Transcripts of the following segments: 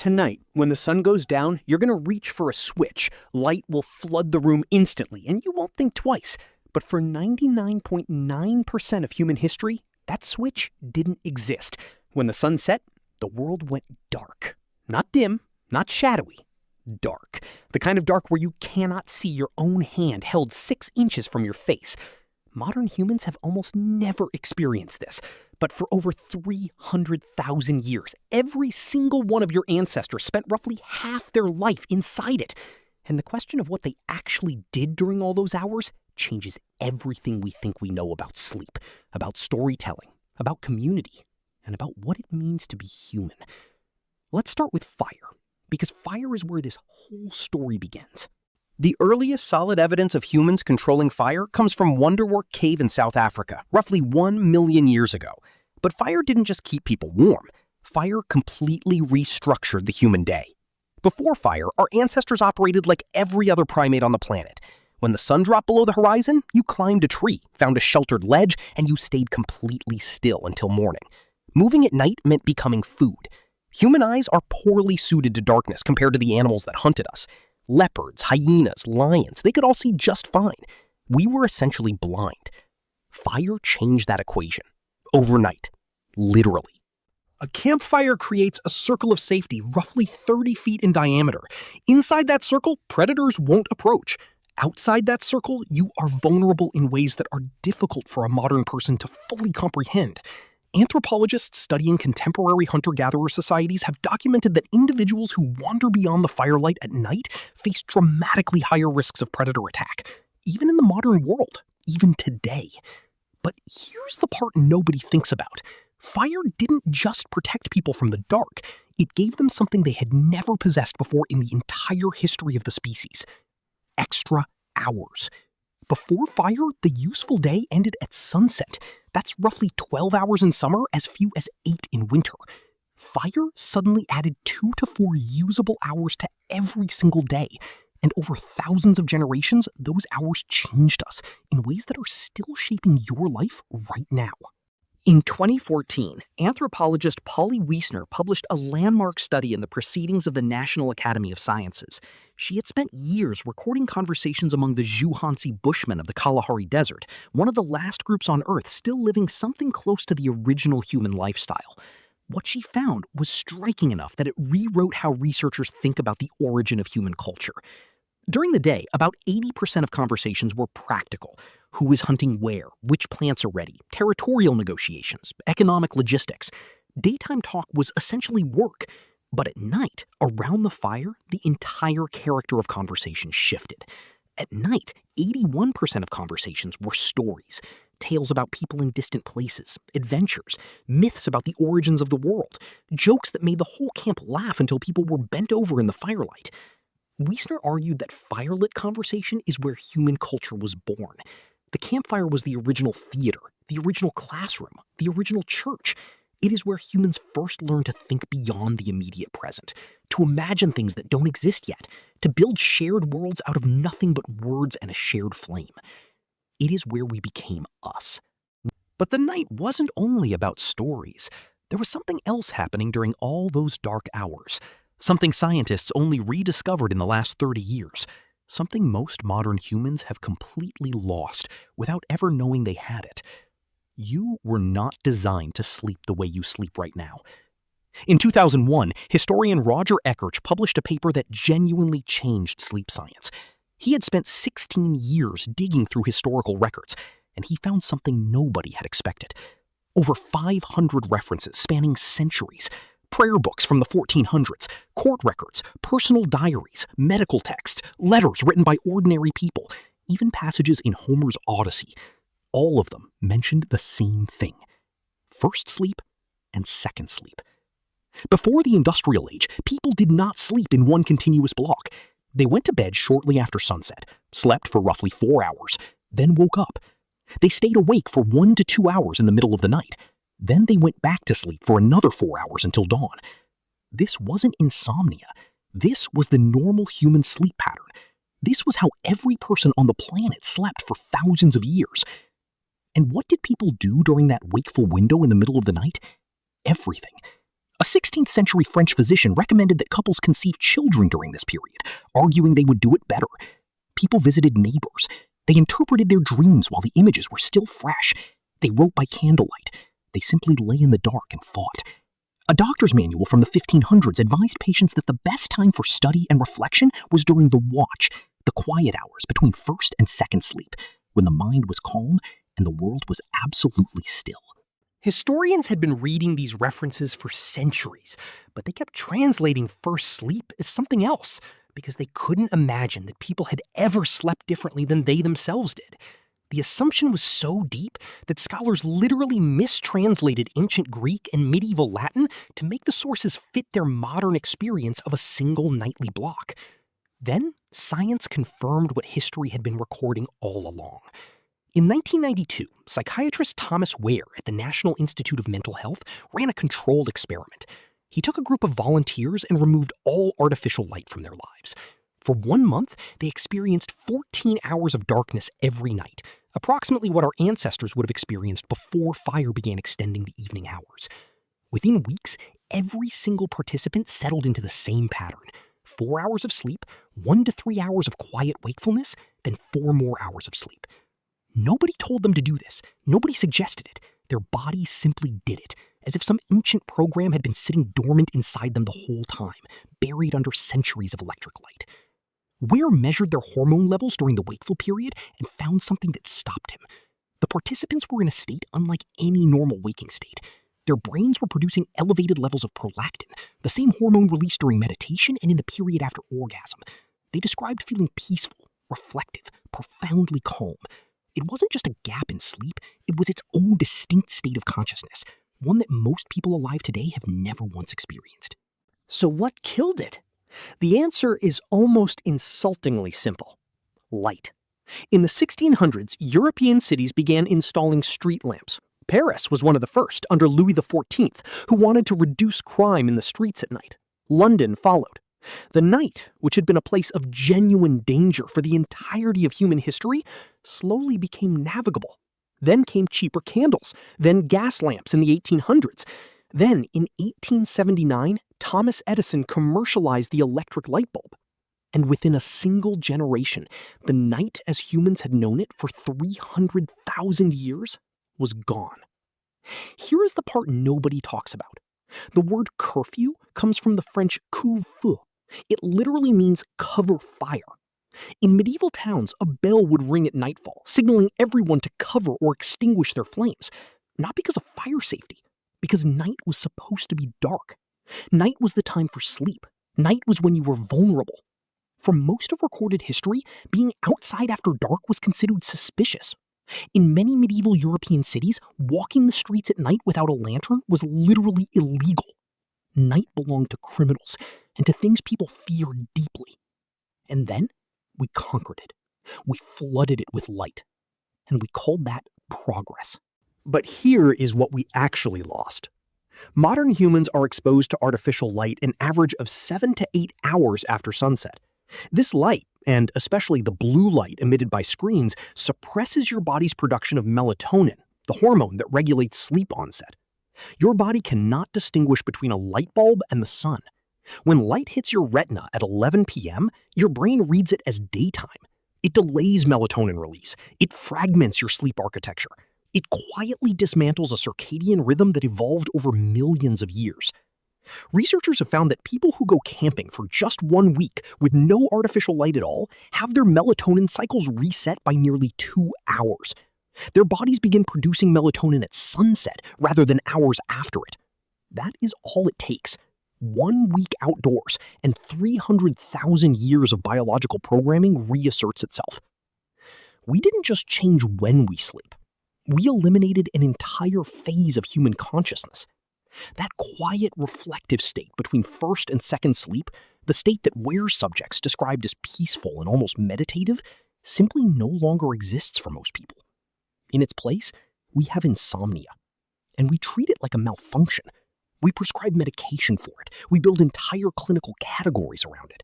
Tonight, when the sun goes down, you're going to reach for a switch. Light will flood the room instantly, and you won't think twice. But for 99.9% of human history, that switch didn't exist. When the sun set, the world went dark. Not dim, not shadowy. Dark. The kind of dark where you cannot see your own hand held 6 inches from your face. Modern humans have almost never experienced this. But for over 300,000 years, every single one of your ancestors spent roughly half their life inside it. And the question of what they actually did during all those hours changes everything we think we know about sleep, about storytelling, about community, and about what it means to be human. Let's start with fire, because fire is where this whole story begins. The earliest solid evidence of humans controlling fire comes from Wonderwork Cave in South Africa, roughly 1 million years ago. But fire didn't just keep people warm. Fire completely restructured the human day. Before fire, our ancestors operated like every other primate on the planet. When the sun dropped below the horizon, you climbed a tree, found a sheltered ledge, and you stayed completely still until morning. Moving at night meant becoming food. Human eyes are poorly suited to darkness compared to the animals that hunted us. Leopards, hyenas, lions, they could all see just fine. We were essentially blind. Fire changed that equation. Overnight. Literally. A campfire creates a circle of safety roughly 30 feet in diameter. Inside that circle, predators won't approach. Outside that circle, you are vulnerable in ways that are difficult for a modern person to fully comprehend. Anthropologists studying contemporary hunter-gatherer societies have documented that individuals who wander beyond the firelight at night face dramatically higher risks of predator attack, even in the modern world, even today. But here's the part nobody thinks about. Fire didn't just protect people from the dark. It gave them something they had never possessed before in the entire history of the species. Extra hours. Before fire, the useful day ended at sunset. That's roughly 12 hours in summer, as few as 8 in winter. Fire suddenly added 2 to 4 usable hours to every single day. And over thousands of generations, those hours changed us in ways that are still shaping your life right now. In 2014, anthropologist Polly Wiesner published a landmark study in the Proceedings of the National Academy of Sciences. She had spent years recording conversations among the Juhansi Bushmen of the Kalahari Desert, one of the last groups on Earth still living something close to the original human lifestyle. What she found was striking enough that it rewrote how researchers think about the origin of human culture. During the day, about 80% of conversations were practical. Who is hunting where? Which plants are ready? Territorial negotiations, economic logistics. Daytime talk was essentially work. But at night, around the fire, the entire character of conversation shifted. At night, 81% of conversations were stories. Tales about people in distant places, adventures, myths about the origins of the world, jokes that made the whole camp laugh until people were bent over in the firelight. Wiesner argued that firelit conversation is where human culture was born. The campfire was the original theater, the original classroom, the original church. It is where humans first learned to think beyond the immediate present, to imagine things that don't exist yet, to build shared worlds out of nothing but words and a shared flame. It is where we became us. But the night wasn't only about stories. There was something else happening during all those dark hours. Something scientists only rediscovered in the last 30 years. Something most modern humans have completely lost without ever knowing they had it. You were not designed to sleep the way you sleep right now. In 2001, historian Roger Eckerch published a paper that genuinely changed sleep science. He had spent 16 years digging through historical records, and he found something nobody had expected. Over 500 references spanning centuries. Prayer books from the 1400s, court records, personal diaries, medical texts, letters written by ordinary people, even passages in Homer's Odyssey. All of them mentioned the same thing: first sleep and second sleep. Before the industrial age, people did not sleep in one continuous block. They went to bed shortly after sunset, slept for roughly 4 hours, then woke up. They stayed awake for 1 to 2 hours in the middle of the night. Then they went back to sleep for another 4 hours until dawn. This wasn't insomnia. This was the normal human sleep pattern. This was how every person on the planet slept for thousands of years. And what did people do during that wakeful window in the middle of the night? Everything. A 16th century French physician recommended that couples conceive children during this period, arguing they would do it better. People visited neighbors. They interpreted their dreams while the images were still fresh. They wrote by candlelight. They simply lay in the dark and fought. A doctor's manual from the 1500s advised patients that the best time for study and reflection was during the watch, the quiet hours between first and second sleep, when the mind was calm and the world was absolutely still. Historians had been reading these references for centuries, but they kept translating first sleep as something else because they couldn't imagine that people had ever slept differently than they themselves did. The assumption was so deep that scholars literally mistranslated ancient Greek and medieval Latin to make the sources fit their modern experience of a single nightly block. Then, science confirmed what history had been recording all along. In 1992, psychiatrist Thomas Ware at the National Institute of Mental Health ran a controlled experiment. He took a group of volunteers and removed all artificial light from their lives. For 1 month, they experienced 14 hours of darkness every night, approximately what our ancestors would have experienced before fire began extending the evening hours. Within weeks, every single participant settled into the same pattern: 4 hours of sleep, 1 to 3 hours of quiet wakefulness, then 4 more hours of sleep. Nobody told them to do this. Nobody suggested it. Their bodies simply did it, as if some ancient program had been sitting dormant inside them the whole time, buried under centuries of electric light. Ware measured their hormone levels during the wakeful period and found something that stopped him. The participants were in a state unlike any normal waking state. Their brains were producing elevated levels of prolactin, the same hormone released during meditation and in the period after orgasm. They described feeling peaceful, reflective, profoundly calm. It wasn't just a gap in sleep, it was its own distinct state of consciousness, one that most people alive today have never once experienced. So what killed it? The answer is almost insultingly simple: light. In the 1600s, European cities began installing street lamps. Paris was one of the first, under Louis XIV, who wanted to reduce crime in the streets at night. London followed. The night, which had been a place of genuine danger for the entirety of human history, slowly became navigable. Then came cheaper candles, then gas lamps in the 1800s. Then, in 1879, Thomas Edison commercialized the electric light bulb. And within a single generation, the night as humans had known it for 300,000 years was gone. Here is the part nobody talks about. The word curfew comes from the French couvre-feu. It literally means cover fire. In medieval towns, a bell would ring at nightfall, signaling everyone to cover or extinguish their flames, not because of fire safety, because night was supposed to be dark. Night was the time for sleep. Night was when you were vulnerable. For most of recorded history, being outside after dark was considered suspicious. In many medieval European cities, walking the streets at night without a lantern was literally illegal. Night belonged to criminals and to things people feared deeply. And then we conquered it. We flooded it with light. And we called that progress. But here is what we actually lost. Modern humans are exposed to artificial light an average of 7 to 8 hours after sunset. This light, and especially the blue light emitted by screens, suppresses your body's production of melatonin, the hormone that regulates sleep onset. Your body cannot distinguish between a light bulb and the sun. When light hits your retina at 11 p.m., your brain reads it as daytime. It delays melatonin release. It fragments your sleep architecture. It quietly dismantles a circadian rhythm that evolved over millions of years. Researchers have found that people who go camping for just 1 week with no artificial light at all have their melatonin cycles reset by nearly 2 hours. Their bodies begin producing melatonin at sunset rather than hours after it. That is all it takes. 1 week outdoors, and 300,000 years of biological programming reasserts itself. We didn't just change when we sleep. We eliminated an entire phase of human consciousness. That quiet, reflective state between first and second sleep, the state that Ware's subjects described as peaceful and almost meditative, simply no longer exists for most people. In its place, we have insomnia, and we treat it like a malfunction. We prescribe medication for it. We build entire clinical categories around it.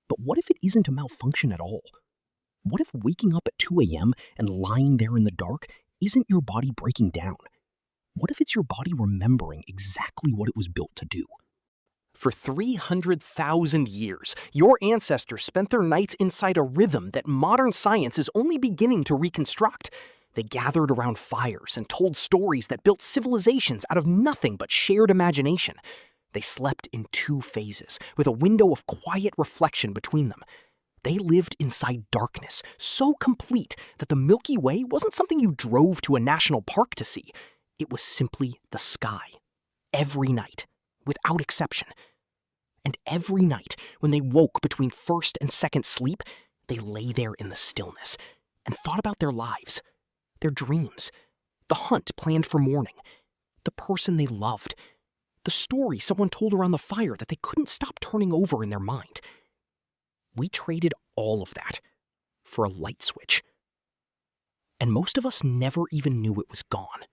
But what if it isn't a malfunction at all? What if waking up at 2 a.m. and lying there in the dark isn't your body breaking down? What if it's your body remembering exactly what it was built to do? For 300,000 years, your ancestors spent their nights inside a rhythm that modern science is only beginning to reconstruct. They gathered around fires and told stories that built civilizations out of nothing but shared imagination. They slept in 2 phases, with a window of quiet reflection between them. They lived inside darkness, so complete that the Milky Way wasn't something you drove to a national park to see. It was simply the sky. Every night, without exception. And every night, when they woke between first and second sleep, they lay there in the stillness and thought about their lives, their dreams, the hunt planned for morning, the person they loved, the story someone told around the fire that they couldn't stop turning over in their mind. We traded all of that for a light switch. And most of us never even knew it was gone.